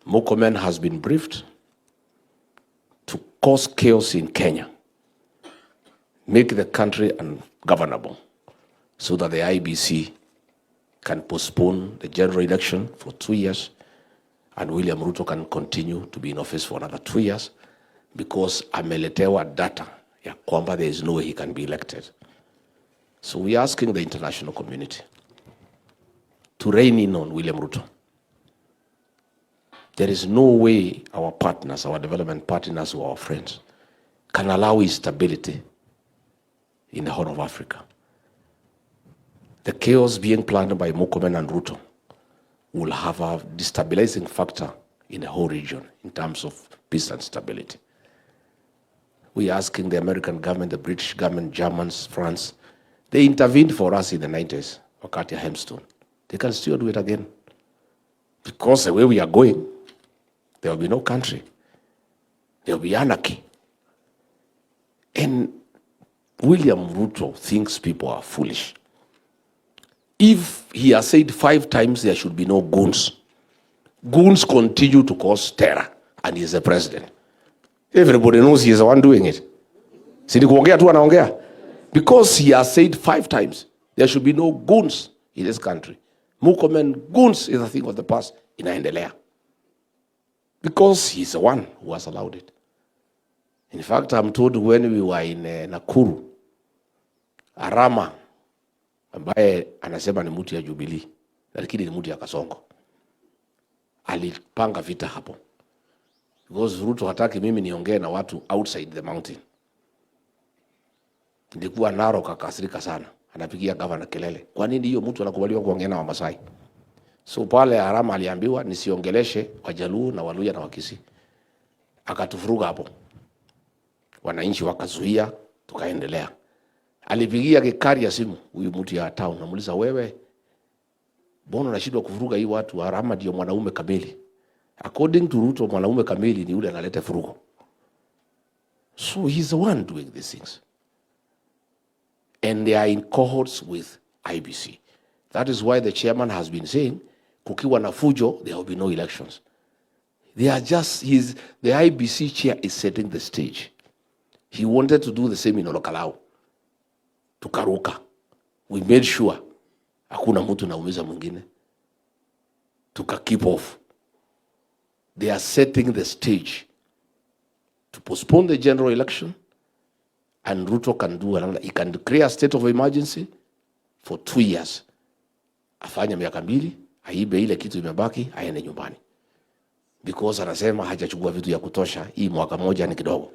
Murkomen has been briefed to cause chaos in Kenya, make the country ungovernable, so that the IBC can postpone the general election for 2 years, and William Ruto can continue to be in office for another 2 years, because ameletewa data ya kwamba there is no way he can be elected. So we are asking the international community to rein in on William Ruto. There is no way our partners, our development partners who are our friends, can allow instability in the Horn of Africa. The chaos being planned by Murkomen and Ruto will have a destabilizing factor in the whole region in terms of peace and stability. We are asking the American government, the British government, Germans, France, they intervened for us in the 90s, wakati ya Hemstone. They can still do it again. Because the way we are going, there will be no country. There will be anarchy. And William Ruto thinks people are foolish. If he has said 5 times there should be no goons, goons continue to cause terror, and he is the president. Everybody knows he is the one doing it. Sidi kuongea tu anaongea. Because he has said 5 times there should be no goons in this country. Murkomen, goons is a thing of the past. Inaendelea. Because he's the one who has allowed it. In fact, I'm told when we were in Nakuru, Arama, ambaye anasema ni mtu ya Jubilee, lakini ni mtu ya Kasongo, alipanga vita hapo. Because Ruto hataki mimi niongee na watu outside the mountain. Nilikuwa Narok, akasirika sana. Anapigia gavana kelele, kwa nini hiyo mtu anakubaliwa kuongea na Wamasai? So pale Arama aliambiwa nisiongeleshe Wajaluo na Waluya na Wakisii. Akatufuruga hapo. Wananchi wakazuia, tukaendelea. Alipigia Gikari ya simu, huyu mtu ya town, namuuliza, wewe mbona unashindwa kuvuruga hii watu? Arama ndio mwanaume kamili. According to Ruto, mwanaume kamili ni yule analeta furugo. So he's the one doing these things. And they are in cohorts with IBC. That is why the chairman has been saying, kukiwa na fujo, there will be no elections. They are just, the IBC chair is setting the stage. He wanted to do the same in Olokalao. Tukaruka. We made sure hakuna mtu naumiza mwingine. Tuka keep off. They are setting the stage to postpone the general election, and Ruto can do another. He can declare a state of emergency for 2 years. Afanya miaka 2, aibe ile kitu imebaki, aende nyumbani. Because anasema hajachukua vitu ya kutosha, hii mwaka moja ni kidogo.